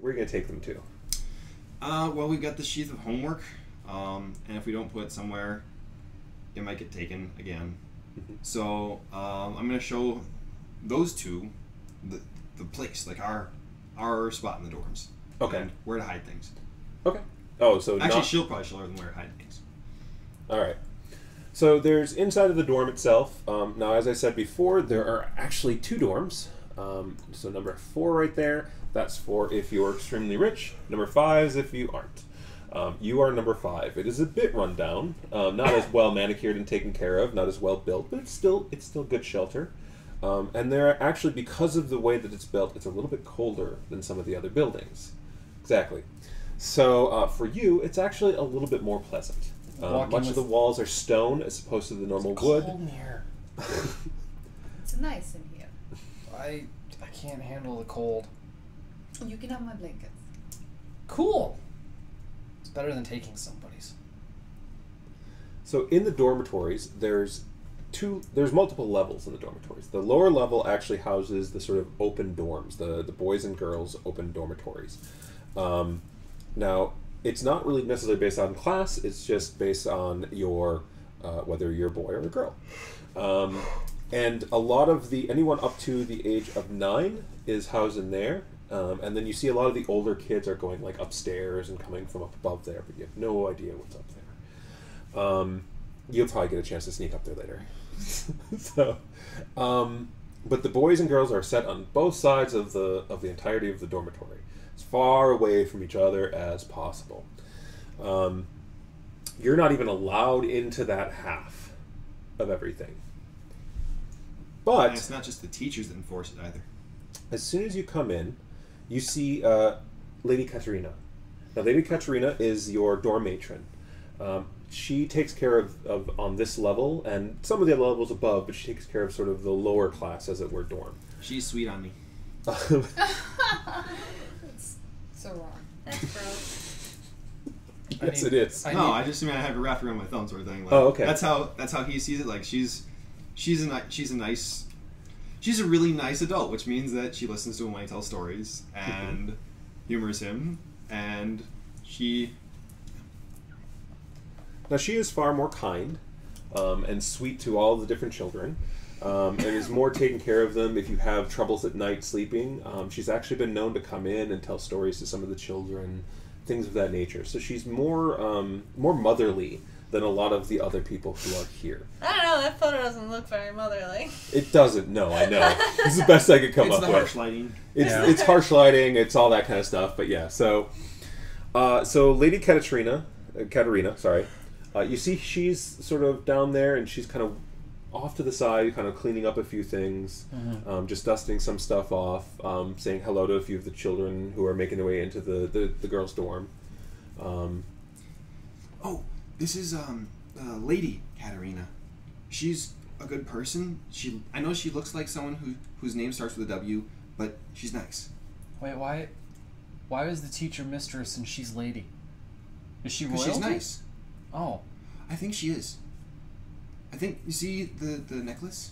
where are you gonna take them to? Well, we've got the sheath of homework, and if we don't put it somewhere, it might get taken again. So I'm gonna show those two the place, like our spot in the dorms. Okay. And where to hide things. Okay. Oh, so actually, she'll probably show them where to hide things. All right. So there's inside of the dorm itself. Now, as I said before, there are actually 2 dorms. So number 4 right there, that's for if you're extremely rich. Number 5 is if you aren't. You are number 5. It is a bit run down, not as well manicured and taken care of, not as well built, but it's still good shelter. And there are actually, because of the way that it's built, it's a little bit colder than some of the other buildings. Exactly. So for you, it's actually a little bit more pleasant. Much of the walls are stone as opposed to the normal wood. It's cold in here. It's nice in here. I can't handle the cold. You can have my blankets. Cool. It's better than taking somebody's. So in the dormitories, there's multiple levels in the dormitories. The lower level actually houses the sort of open dorms, the boys and girls open dormitories. Now, it's not really necessarily based on class, it's just based on your whether you're a boy or a girl. And a lot of anyone up to the age of 9 is housed in there. And then you see a lot of the older kids are going like upstairs and coming from up above there, but you have no idea what's up there. You'll probably get a chance to sneak up there later. So, but the boys and girls are set on both sides of the entirety of the dormitory, as far away from each other as possible. You're not even allowed into that half of everything. But and it's not just the teachers that enforce it either. As soon as you come in, you see Lady Katerina. Now, Lady Katerina is your dorm matron. She takes care of on this level and some of the other levels above, but she takes care of sort of the lower class, as it were, dorm. She's sweet on me. That's so wrong. That's gross. Yes, it is. I just mean I have a wrapped around my thumb sort of thing. Like, oh, okay. That's how he sees it. Like she's a really nice adult, which means that she listens to him when he tells stories and humors him, and she. Now, she is far more kind and sweet to all the different children, and is more taking care of them if you have troubles at night sleeping. She's actually been known to come in and tell stories to some of the children, things of that nature. So she's more motherly than a lot of the other people who are here. I don't know, that photo doesn't look very motherly. It doesn't, no, I know. It's the best I could come up with. It's the harsh lighting. It's harsh lighting, it's all that kind of stuff, but yeah, so Lady Katerina, you see she's sort of down there and she's kind of off to the side, kind of cleaning up a few things, just dusting some stuff off, saying hello to a few of the children who are making their way into the girls' dorm. This is Lady Katerina. She's a good person. I know she looks like someone whose name starts with a W, but she's nice. Wait, why is the teacher mistress and she's lady? Is she royalty? She's nice. Oh. I think she is. I think, you see the necklace?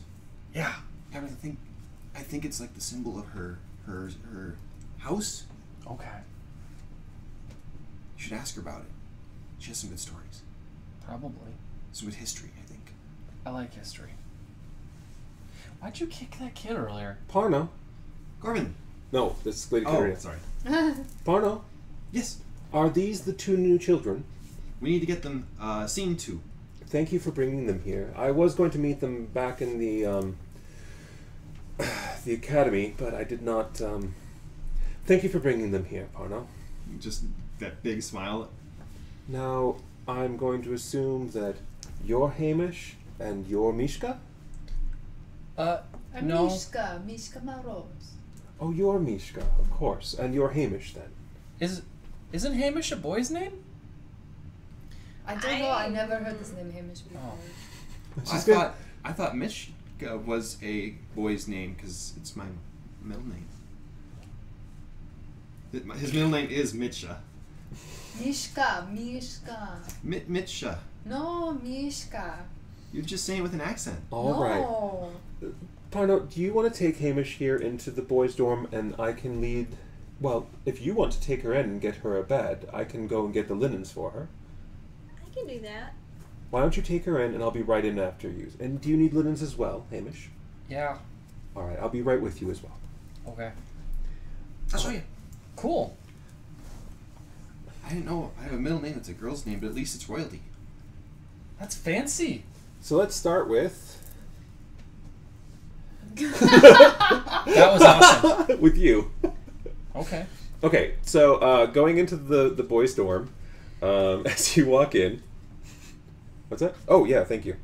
Yeah. I think it's like the symbol of her house. Okay. You should ask her about it. She has some good stories. Probably. Some good history, I think. I like history. Why'd you kick that kid earlier? Parno. Garvin. No, this is Lady Katerina. Sorry. Parno. Yes. Are these the 2 new children? We need to get them seen to. Thank you for bringing them here. I was going to meet them back in the academy, but I did not. Thank you for bringing them here, Parno. Just that big smile. Now, I'm going to assume that you're Hamish and you're Mishka? I'm no. Mishka Maros. Oh, you're Mishka, of course. And you're Hamish, then. Isn't Hamish a boy's name? I don't know. I never heard this name Hamish before. I thought Mishka was a boy's name because it's my middle name. His middle name is Mitsha. Mishka. Mitsha. No, Mishka. You're just saying it with an accent. All right. Parno, do you want to take Hamish here into the boys' dorm and I can lead Well, if you want to take her in and get her a bed, I can go and get the linens for her. I can do that. Why don't you take her in and I'll be right in after you. And do you need linens as well, Hamish? Yeah. Alright, I'll be right with you as well. Okay. I'll show you. Cool. I didn't know I have a middle name that's a girl's name, but at least it's royalty. That's fancy. So let's start with... That was awesome. with you. Okay. Okay, so going into the boys' dorm, as you walk in... What's that? Oh, yeah, thank you.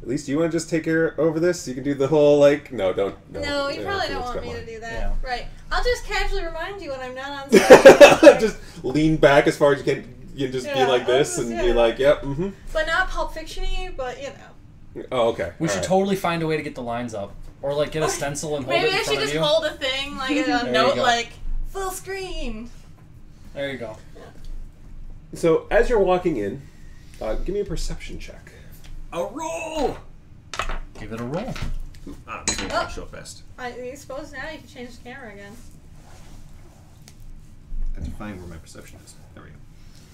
At least you want to just take her over this? You can do the whole, like... No, don't. No, you probably don't want me mine. to do that. Yeah. Right. I'll just casually remind you when I'm not on set. Just lean back as far as you can. You can just be Yeah, like this and be like, yep, mm-hmm. But not Pulp Fiction-y, but you know. Oh, okay. We All should right. totally find a way to get the lines up. Or, like, get a stencil and hold Maybe it in I front should of just you. hold a thing, like a There you note, go. like, full screen. There you go. So, as you're walking in, give me a perception check. A roll! Give it a roll. This one's Oh. show up best. I suppose now you can change the camera again. I have to find where my perception is. There we go.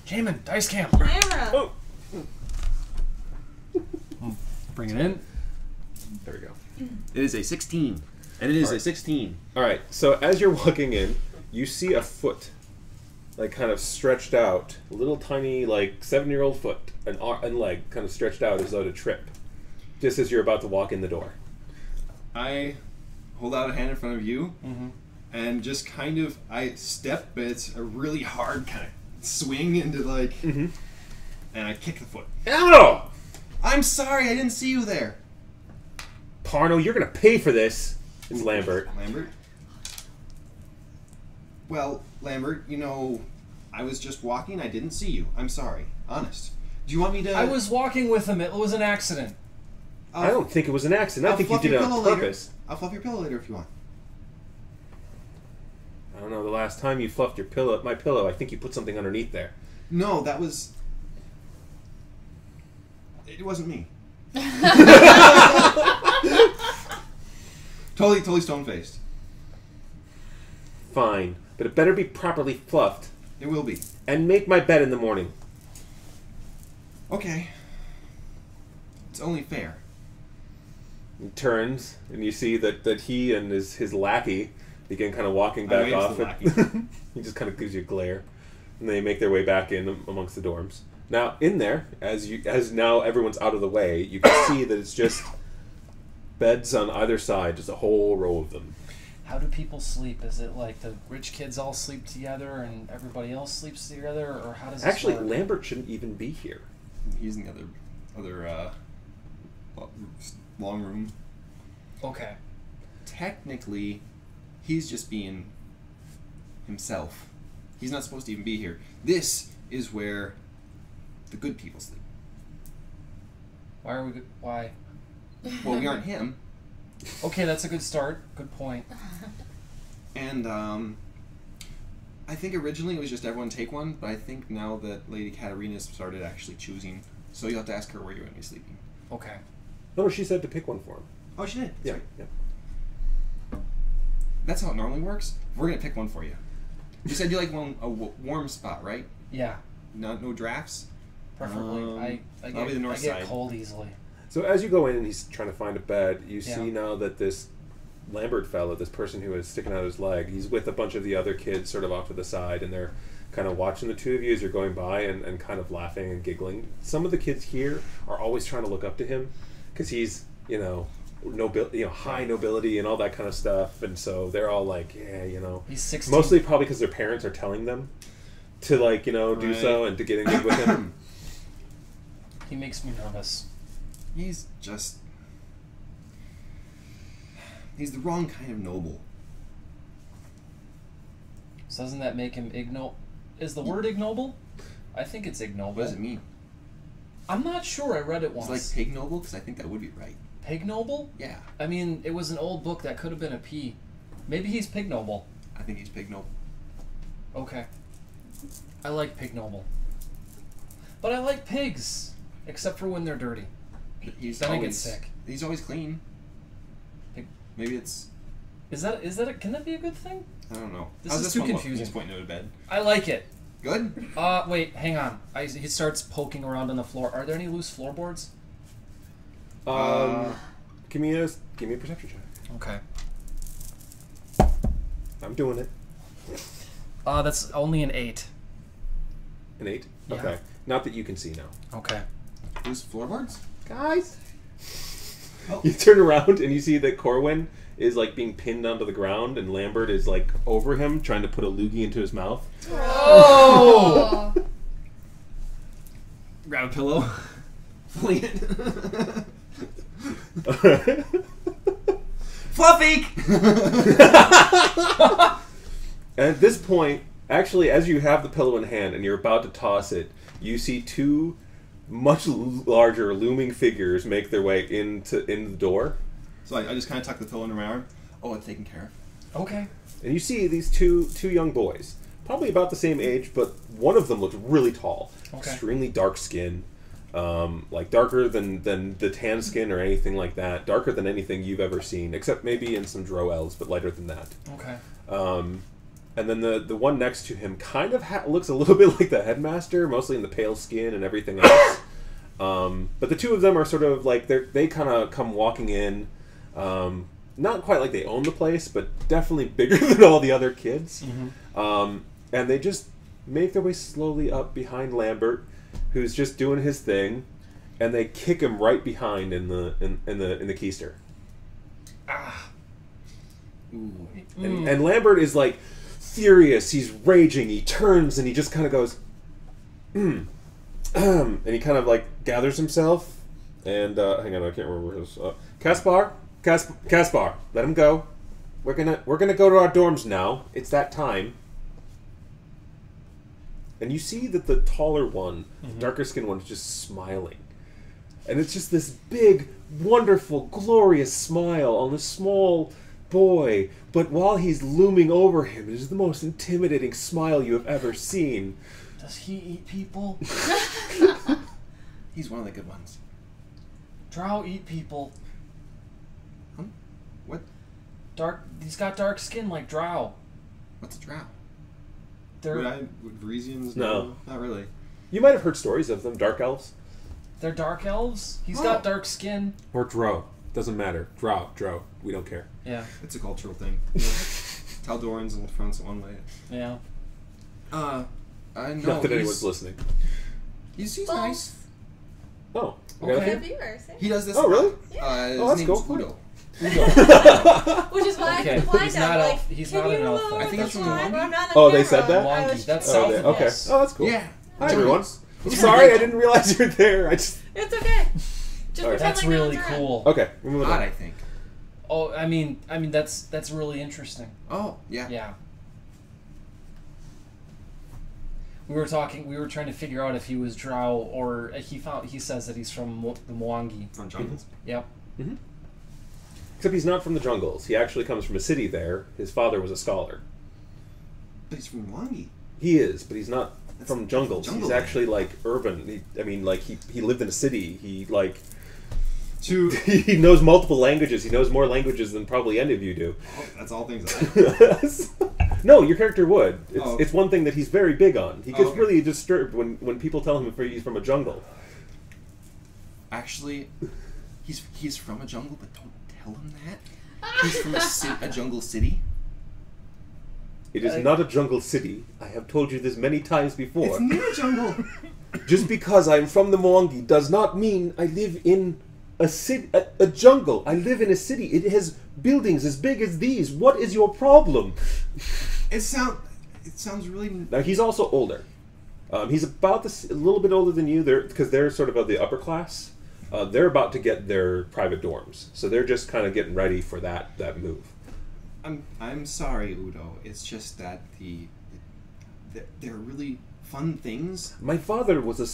Jamin, dice cam. Camera! Oh! Bring it in. There we go. It is a 16. And it is a Alright. 16. Alright, so as you're walking in, you see a foot, like, kind of stretched out. A little tiny, like, 7-year-old foot and leg kind of stretched out as though to trip. Just as you're about to walk in the door. I hold out a hand in front of you, Mm-hmm. and just kind of, I step, but it's a really hard kind of swing into, like, Mm-hmm. and I kick the foot. Ow! I'm sorry, I didn't see you there. Parno, you're gonna pay for this. It's Lambert. Lambert? Well, Lambert, you know, I was just walking, I didn't see you. I'm sorry. Honest. Do you want me to... I was walking with him. It was an accident. I don't think it was an accident. I I'll think you fluff did your it on pillow later. purpose. I'll fluff your pillow later if you want. I don't know. The last time you fluffed your pillow, my pillow, I think you put something underneath there. No, that was... It wasn't me. Totally stone-faced. Fine, but it better be properly fluffed. It will be. And make my bed in the morning. Okay. It's only fair. He turns, and you see that he and his lackey begin kind of walking I back wave to off. the lackey. He just kind of gives you a glare, and they make their way back in amongst the dorms. Now, in there, as now everyone's out of the way, you can see that it's just beds on either side, just a whole row of them. How do people sleep? Is it like the rich kids all sleep together and everybody else sleeps together, or how does this Actually, work? Lambert shouldn't even be here. He's in the other long room. Okay. Technically, he's just being himself. He's not supposed to even be here. This is where the good people sleep. Why are we? Why? Well, we aren't him. Okay, that's a good start. Good point. And I think originally it was just everyone take one, but I think now that Lady Katarina's started actually choosing, so you'll have to ask her where you're going to be sleeping. Okay. No, she said to pick one for him. Oh, she did? Yeah, Sorry. yeah. That's how it normally works. We're going to pick one for you. You said you like a warm spot, right? Yeah. No drafts? Preferably. I I'll be the north I get side. cold easily. So as you go in and he's trying to find a bed, you Yeah. see now that this Lambert fella, this person who is sticking out his leg, he's with a bunch of the other kids sort of off to the side, and they're kind of watching the two of you as you're going by and kind of laughing and giggling. Some of the kids here are always trying to look up to him because he's, high nobility and all that kind of stuff, and so they're all like, yeah, He's 16. mostly probably because their parents are telling them to do Right. so and to get in good with him. He makes me nervous. He's the wrong kind of noble. So doesn't that make him ignoble? Is the word ignoble? I think it's ignoble. What does it mean? I'm not sure. I read it It's once. like pig noble? Because I think that would be right. Pig noble? Yeah, I mean, it was an old book that could have been a P. Maybe he's pig noble. I think he's pig noble. Okay. I like pig noble. But I like pigs, except for when they're dirty. He's Then I get always sick. He's always clean. Pig- Maybe it's Is that can that be a good thing? I don't know. This is too confusing. He's pointing to bed. I like it. Good. Wait, hang on. He starts poking around on the floor. Are there any loose floorboards? Give me a perception check. Okay. I'm doing it. That's only an 8. An 8? Yeah. Okay. Not that you can see now. Okay. Loose floorboards? Guys! You turn around and you see that Corwin is like being pinned onto the ground and Lambert is like over him trying to put a loogie into his mouth. Oh! Grab a pillow. Fling it. Fluffy! And at this point, actually, as you have the pillow in hand and you're about to toss it, you see two much larger looming figures make their way in the door. So I just kind of tuck the pillow under my arm. Oh, it's taken care of. Okay. And you see these two young boys, probably about the same age, but one of them looks really tall, extremely dark skin, like darker than the tan skin or anything like that, darker than anything you've ever seen, except maybe in some drow elves, but lighter than that. Okay. And then the one next to him kind of looks a little bit like the headmaster, mostly in the pale skin and everything else. But the two of them are sort of like they kind of come walking in. Not quite like they own the place, but definitely bigger than all the other kids. Mm-hmm. And they just make their way slowly up behind Lambert, who's just doing his thing, and they kick him right behind in the keister. Ah. Ooh. And Lambert is like furious. He's raging. He turns and he just kind of goes, and he kind of like gathers himself. And hang on, I can't remember his. Caspar, let him go. We're gonna go to our dorms now. It's that time. And you see that the taller one, the darker skinned one, is just smiling. And it's just this big, wonderful, glorious smile on this small boy. But while he's looming over him, it is the most intimidating smile you have ever seen. Does he eat people? He's one of the good ones. Drow eat people. Huh? What? He's got dark skin like Drow. What's a drow? Would Varisians? No. Not really. You might have heard stories of them, dark elves. They're dark elves? He's got dark skin. Or drow. Doesn't matter. Drow. We don't care. Yeah. It's a cultural thing. Taldorans and France one way. Yeah. I know. Not that anyone's listening. He's Well, nice. Oh. Okay. Viewers. He does this. Oh, really? His Oh, that's name's cool. Udo. Which is why Okay. I complied He's to not him, elf- like, he's can not you an elf, lower though. I think the it's from line? Wongi. I'm not a Oh, they hero. said that? I was Wongi. That's just- south of okay. us. Oh, that's cool. Yeah. Hi, everyone. It's Sorry, really I didn't realize you were there. It's okay. Just All right. pretend That's like no really one's around. cool. Okay, we're moving Odd, on. I think. Oh, I mean that's really interesting. Oh, yeah. Yeah. We were trying to figure out if he was Drow or he says that he's from the Mwangi. From jungles. Yep. Mm-hmm. Except he's not from the jungles. He actually comes from a city there. His father was a scholar. But he's from Wongi. He is, but he's not from jungles. jungle He's land. actually like urban. He lived in a city. He like To he knows multiple languages. He knows more languages than probably any of you do. oh, that's all things I No, your character would. It's, Oh. it's one thing that he's very big on. He gets okay. really disturbed when people tell him he's from a jungle. Actually, he's from a jungle, but don't tell him that. He's from a jungle city. It is not a jungle city. I have told you this many times before. It's near a jungle. Just because I'm from the Mwangi does not mean I live in a city, a jungle. I live in a city. It has buildings as big as these. What is your problem? It sounds really. Now he's also older. He's about a little bit older than you. Because they're sort of the upper class. They're about to get their private dorms, so they're just kind of getting ready for that move. I'm sorry, Udo. It's just that they're really fun things. My father was a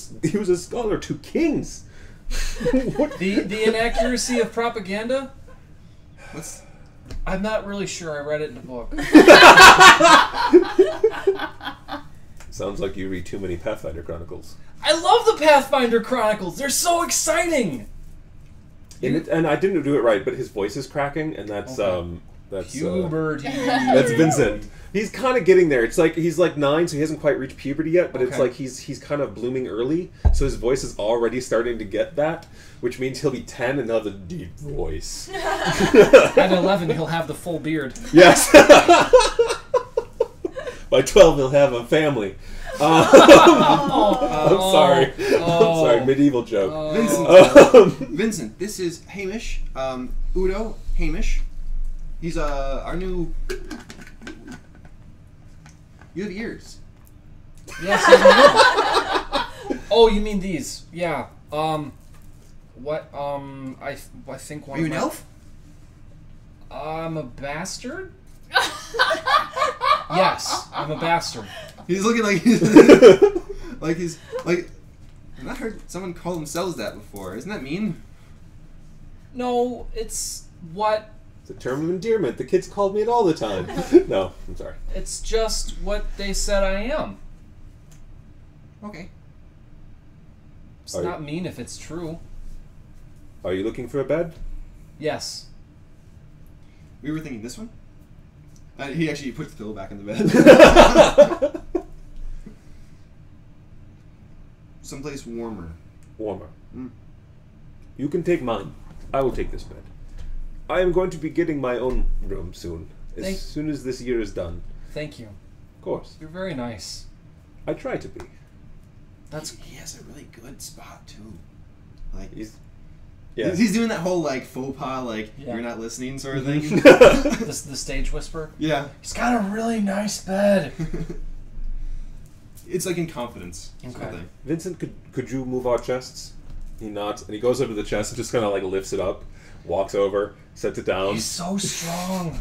scholar to kings. What? The inaccuracy of propaganda? What's I'm not really sure. I read it in a book. Sounds like you read too many Pathfinder Chronicles. I love the Pathfinder Chronicles. They're so exciting. And I didn't do it right, but his voice is cracking, and that's Okay. That's Puberty. that's Vincent. He's kind of getting there. It's like he's like 9, so he hasn't quite reached puberty yet. But it's Okay. like he's kind of blooming early, so his voice is already starting to get that, which means he'll be 10 and he'll have a deep voice. At 11, he'll have the full beard. Yes. By 12, he'll have a family. I'm sorry. I'm sorry. Medieval joke. Vincent, this is Hamish. Udo, Hamish. He's our new. You have ears. Yes. Oh, you mean these? Yeah. What? I think one. Are you of an my- elf? I'm a bastard. Yes, I'm a bastard. He's looking like he's like. I've not heard someone call themselves that before. Isn't that mean? No, it's what. It's a term of endearment. The kids called me it all the time. No, I'm sorry. It's just what they said I am. Okay. It's Are not mean if it's true. Are you looking for a bed? Yes. We were thinking this one. He actually puts the pillow back in the bed. Someplace warmer. Warmer. Mm. You can take mine. I will take this bed. I am going to be getting my own room soon. As soon as this year is done. Thank you. Of course. You're very nice. I try to be. That's He has a really good spot too. Like He's doing that whole like faux pas, like Yeah. you're not listening sort of thing. the stage whisper. Yeah. He's got a really nice bed. It's like in confidence. Sort of Okay. thing. Vincent, could you move our chests? He nods and he goes up to the chest and just kind of like lifts it up, walks over, sets it down. He's so strong.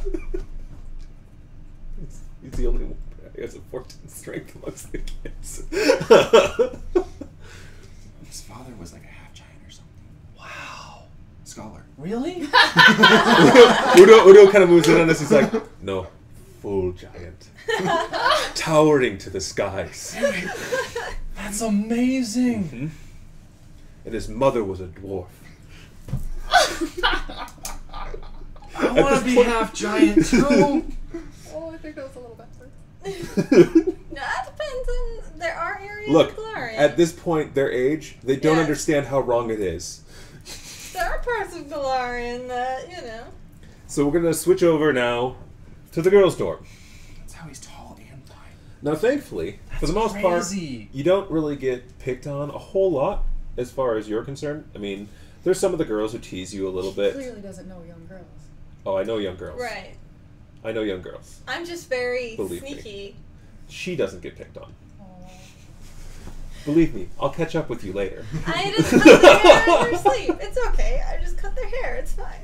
He's the only one. He has a 14 strength amongst the kids. His father was like a half giant or something. Wow. Scholar. Really? Udo kind of moves in on this. He's like, no, full giant. Towering to the skies. That's amazing. Mm-hmm. And his mother was a dwarf. I want to be half giant too. Oh, I think that was a little backwards. No, that depends on. There are areas Look, of Galarian. at this point, their age, they don't Yeah. understand how wrong it is. There are parts of Galarian that, you know. So we're going to switch over now to the girls' dorm. That's how he's tall and blind. Now, thankfully, for the most crazy. part, you don't really get picked on a whole lot as far as you're concerned. I mean, there's some of the girls who tease you a little bit. Clearly doesn't know young girls. Oh, I know young girls. Right. I know young girls. I'm just very Believe me. sneaky. She doesn't get picked on. Oh. Believe me, I'll catch up with you later. I just cut their hair in their sleep. It's okay. I just cut their hair. It's fine.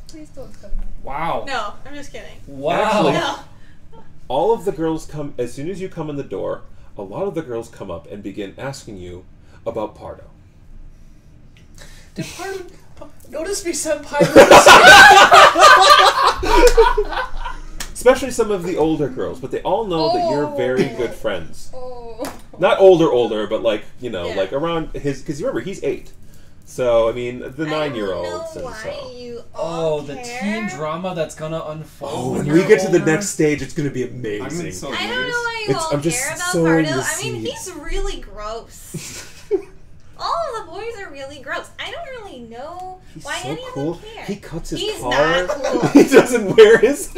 Please don't cut my hair. Wow. No, I'm just kidding. Wow. Actually- No. All of the girls come, as soon as you come in the door, a lot of the girls come up and begin asking you about Pardo. Did Pardo notice me, senpai? Especially some of the older girls, but they all know that you're very good friends. Oh. Not older, but like, you know, Yeah. like around his, because you remember, he's 8. So, I mean, the I 9-year-olds. don't know And why so. you all Oh, the care. teen drama that's gonna unfold. Oh, when you're we get to the older. next stage, it's going to be I'm amazing. so I don't know curious. why you all I'm just care about sowing Pardo. the I mean, seeds. he's really gross. All of the boys are really gross. I don't really know He's why so any cool. of them care. He cuts his He's car. not cool. He doesn't wear his.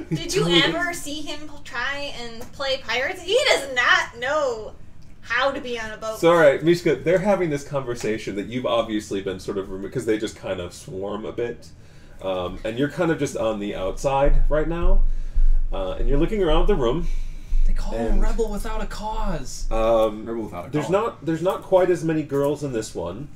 Did you ever see him try and play pirates? He does not know how to be on a boat. So, alright, Mishka, they're having this conversation that you've obviously been sort of because they just kind of swarm a bit. And you're kind of just on the outside right now. And you're looking around the room. They call him And- a rebel without a cause. Rebel without a collar. There's not quite as many girls in this one.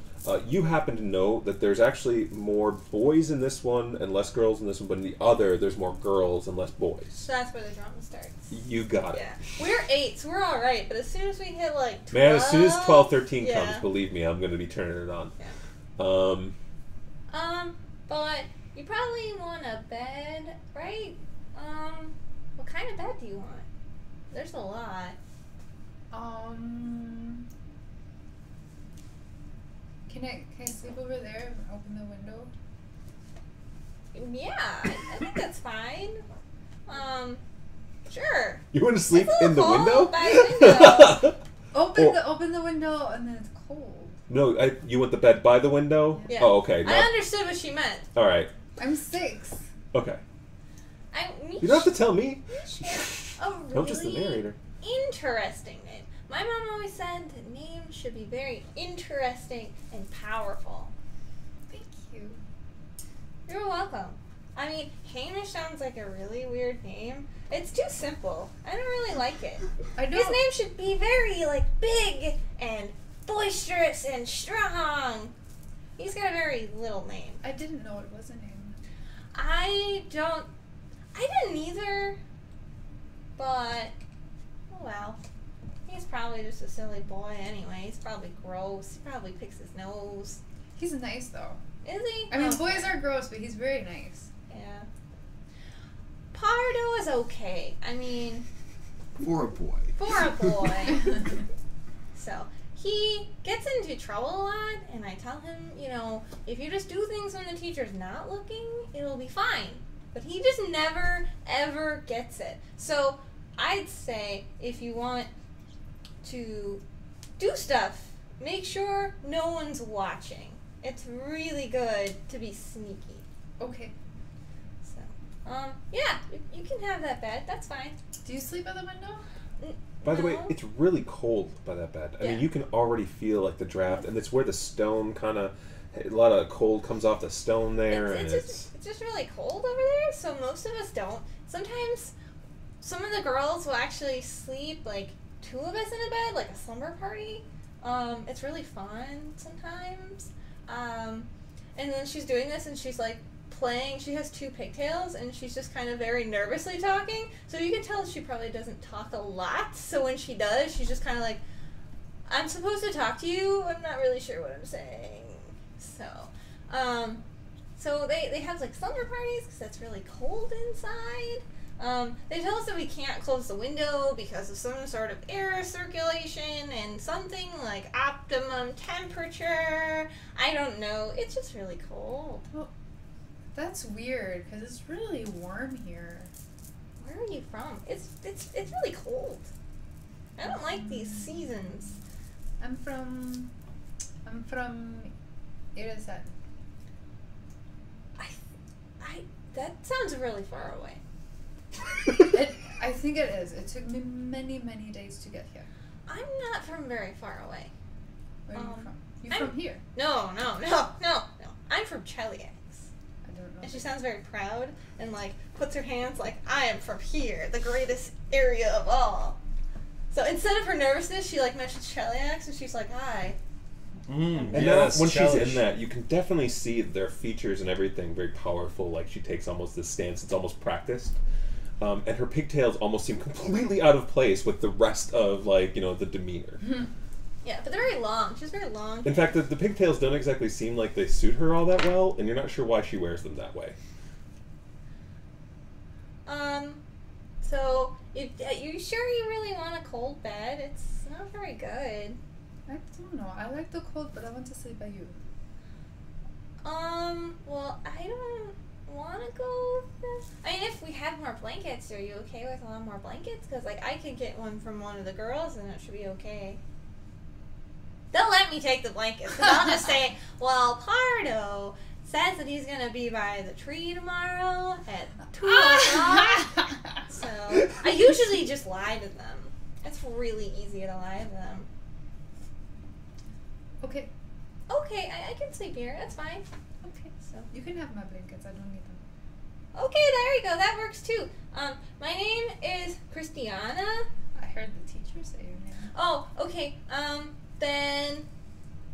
You happen to know that there's actually more boys in this one and less girls in this one, but in the other, there's more girls and less boys. So that's where the drama starts. You got it. Yeah. We're 8, so we're alright, but as soon as we hit like 12... Man, as soon as 12, 13 yeah. comes, believe me, I'm going to be turning it on. But you probably want a bed, right? What kind of bed do you want? There's a lot. Can I sleep over there and open the window? Yeah, I think that's fine. Sure. You want to sleep in the window? By window. Open the window and then it's cold. No, you want the bed by the window? Yeah. Oh, okay. I understood what she meant. All right. I'm 6. Okay. You don't have to tell me. I'm just the narrator. Interesting name. My mom always said that names should be very interesting and powerful. Thank you. You're welcome. I mean, Hamish sounds like a really weird name. It's too simple. I don't really like it. I know. His name should be very, like, big and boisterous and strong. He's got a very little name. I didn't know it was a name. I didn't either. But, oh well. He's probably just a silly boy anyway. He's probably gross. He probably picks his nose. He's nice though. Is he? I mean, boys are gross, but he's very nice. Yeah. Pardo is okay. I mean, For a boy. for a boy. So, he gets into trouble a lot, and I tell him, you know, if you just do things when the teacher's not looking, it'll be fine. But he just never, ever gets it. So, I'd say if you want to do stuff, make sure no one's watching. It's really good to be sneaky. Okay. So, yeah, you can have that bed. That's fine. Do you sleep by the window? By the way, No. it's really cold by that bed. I Yeah. mean, you can already feel like the draft, and it's where the stone kind of, a lot of cold comes off the stone there, and It's just really cold over there, so most of us don't. Sometimes some of the girls will actually sleep, like, 2 of us in a bed, like a slumber party. It's really fun sometimes. And then she's doing this, and she's, like, playing. She has 2 pigtails, and she's just kind of very nervously talking. So you can tell she probably doesn't talk a lot. So when she does, she's just kind of like, I'm supposed to talk to you. I'm not really sure what I'm saying. So, so they have like slumber parties because that's really cold inside. They tell us that we can't close the window because of some sort of air circulation and something like optimum temperature. I don't know. It's just really cold. Well, that's weird because it's really warm here. Where are you from? It's really cold. I don't like these seasons. I'm from Irisan. That sounds really far away. I think it is. It took me many, many days to get here. I'm not from very far away. Where are you from? You I'm- from here? No. I'm from Cheliax. I don't know. And she sounds very proud and like puts her hands like, I am from here, the greatest area of all. So instead of her nervousness, she like mentions Cheliax and she's like, hi. And Yes, now, when she's challenge. in that, you can definitely see their features and everything very powerful. Like, she takes almost this stance, it's almost practiced. And her pigtails almost seem completely out of place with the rest of, like, you know, the demeanor. Yeah, but they're very long. She's very long. In fact, the pigtails don't exactly seem like they suit her all that well, and you're not sure why she wears them that way. So, are you sure you really want a cold bed? It's not very good. I don't know. I like the cold, but I want to sleep by you. Well, I don't want to go with this. I mean, if we had more blankets, are you okay with a lot more blankets? Because, like, I could get one from one of the girls, and it should be okay. They'll let me take the blankets. Because I'll just say, well, Pardo says that he's going to be by the tree tomorrow at 2 o'clock. So, I usually just lie to them. It's really easy to lie to them. Okay. Okay, I can sleep here. That's fine. Okay. So. You can have my blankets. I don't need them. Okay, there you go. That works too. My name is Christiana. I heard the teacher say your name. Oh, okay. Then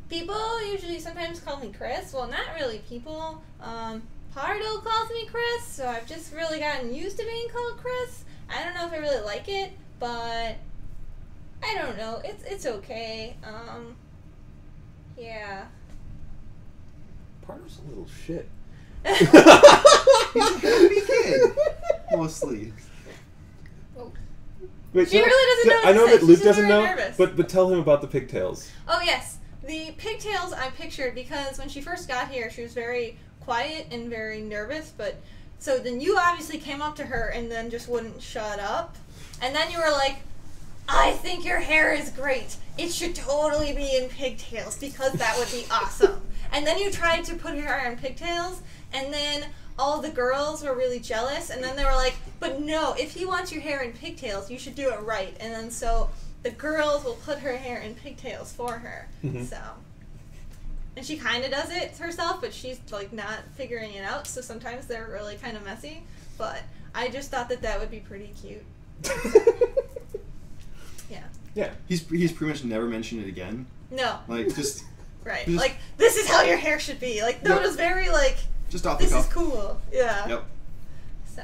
people usually sometimes call me Chris. Well, not really people. Pardo calls me Chris, so I've just really gotten used to being called Chris. I don't know if I really like it, but I don't know. It's okay. Yeah. Pardo's a little shit. He's a happy kid. Mostly. Wait, She really doesn't know I know what to that say. Luke She's doesn't very know, nervous. but tell him about the pigtails. Oh, yes. The pigtails I pictured because when she first got here, she was very quiet and very nervous, but so then you obviously came up to her and then just wouldn't shut up. And then you were like, I think your hair is great. It should totally be in pigtails because that would be awesome. And then you tried to put your hair in pigtails, and then all the girls were really jealous, and then they were like, but no, if he wants your hair in pigtails, you should do it right. And then so the girls will put her hair in pigtails for her. So, and she kind of does it herself, but she's like not figuring it out, so sometimes they're really kind of messy. But I just thought that would be pretty cute. Yeah. He's pretty much never mentioned it again. No. Like, just... Right. Just, like, this is how your hair should be. Like, that was very, like... Just off the cuff. This is cool. Yeah. Yep. So.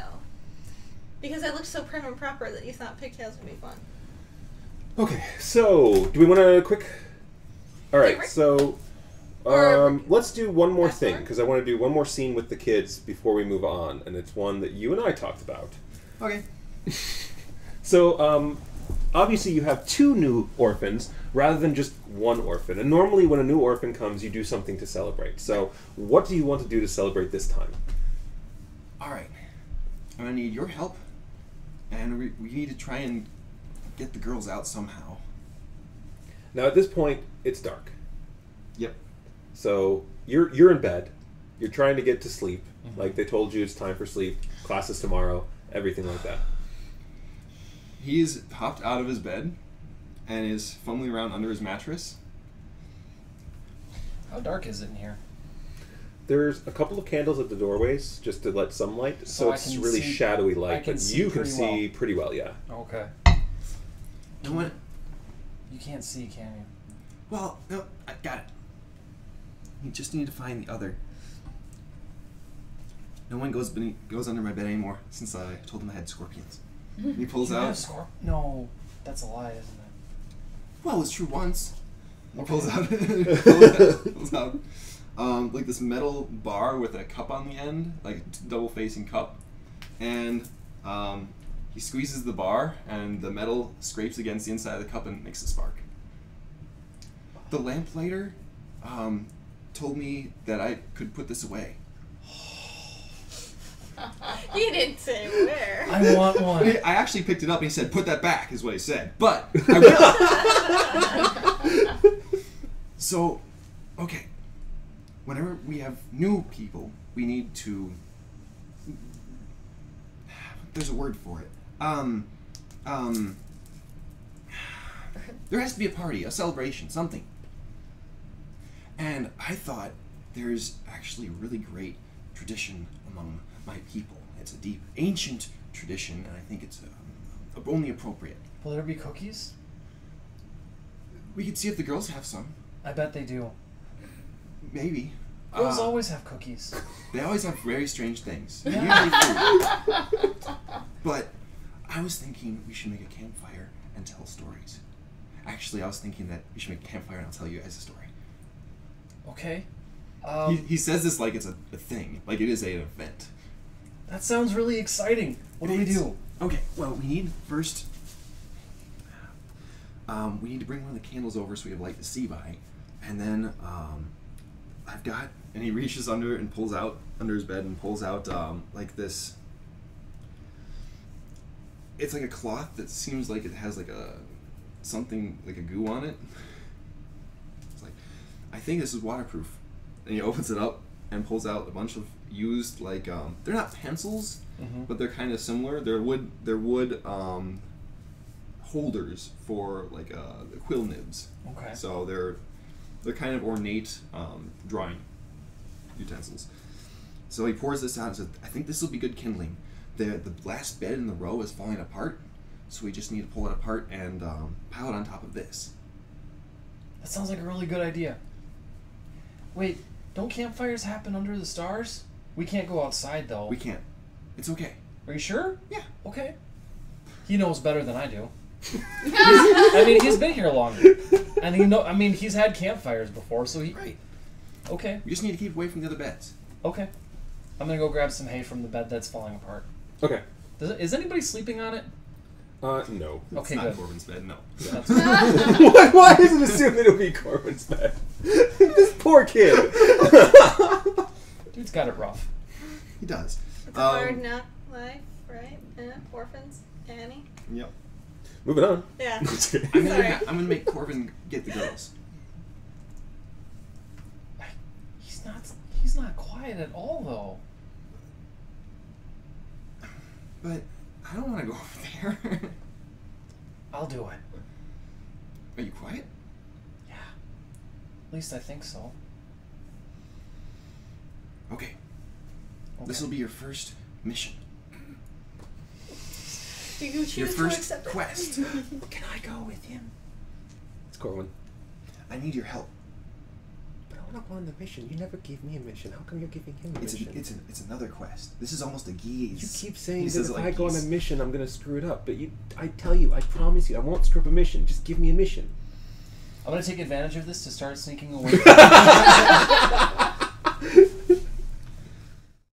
Because I looked so prim and proper that you thought pigtails would be fun. Okay, so, do we want to quick... Alright, so... let's do one more thing, because I want to do one more scene with the kids before we move on, and it's one that you and I talked about. Okay. So, obviously you have 2 new orphans rather than just 1 orphan. And normally when a new orphan comes, you do something to celebrate. So what do you want to do to celebrate this time? Alright. I'm going to need your help. And we need to try and get the girls out somehow. Now at this point, it's dark. Yep. So you're in bed. You're trying to get to sleep. Like they told you it's time for sleep. Classes tomorrow. Everything like that. He's hopped out of his bed and is fumbling around under his mattress. How dark is it in here? There's a couple of candles at the doorways just to let some light, so it's really shadowy light, but you can see pretty well, yeah. Okay. No one... You can't see, can you? Well, no, I got it. You just need to find the other. No one goes under my bed anymore since I told him I had scorpions. He pulls out. No, that's a lie, isn't it? Well, it's true once. He pulls out, like this metal bar with a cup on the end, like a double-facing cup, and he squeezes the bar, and the metal scrapes against the inside of the cup and makes a spark. The lamplighter told me that I could put this away. He didn't say where. I want one. I actually picked it up and he said, "Put that back," is what he said. But I will. So, okay. Whenever we have new people, we need to... There's a word for it. There has to be a party, a celebration, something. And I thought there's actually a really great tradition among my people. It's a deep, ancient tradition, and I think it's only appropriate. Will there be cookies? We could see if the girls have some. I bet they do. Maybe. Girls always have cookies. They always have very strange things. Yeah. Usually food. But I was thinking we should make a campfire and tell stories. Actually, I was thinking that we should make a campfire and I'll tell you guys a story. Okay. He says this like it's a thing, like it is an event. That sounds really exciting. What do we do? Okay, well, we need first... we need to bring one of the candles over so we have light to see by. And then, I've got... And he reaches under and pulls out, under his bed, and pulls out, like this... It's like a cloth that seems like it has like a... something, like a goo on it. It's like, I think this is waterproof. And he opens it up and pulls out a bunch of used, like, they're not pencils, but they're kind of similar. They're wood holders for, like, the quill nibs. Okay. So they're kind of ornate drawing utensils. So he pours this out and says, I think this will be good kindling. The last bed in the row is falling apart, so we just need to pull it apart and pile it on top of this. That sounds like a really good idea. Wait, don't campfires happen under the stars? We can't go outside, though. We can't. It's okay. Are you sure? Yeah. Okay. He knows better than I do. I mean, he's been here longer. And he's had campfires before, so he... Right. Okay. We just need to keep away from the other beds. Okay. I'm gonna go grab some hay from the bed that's falling apart. Okay. Is anybody sleeping on it? No. It's not Corbin's bed, no. Why does it assume that it'll be Corbin's bed? This poor kid. Dude, He's got it rough. He does. It's a hard knock life, right? Orphans, Annie. Yep. Moving on. Yeah. I'm gonna make Corbin get the girls. He's not quiet at all, though. But I don't want to go over there. I'll do it. Are you quiet? Yeah. At least I think so. Okay. This will be your first mission. Do you choose Your to first accept quest. Can I go with him? It's Corwin. I need your help. But I want to go on the mission. You never gave me a mission. How come you're giving him a mission? It's another quest. This is almost a geese. You keep saying He that says if it like I go on a geese. mission, I'm going to screw it up. But I tell you, I promise you, I won't screw up a mission. Just give me a mission. I'm gonna take advantage of this to start sneaking away.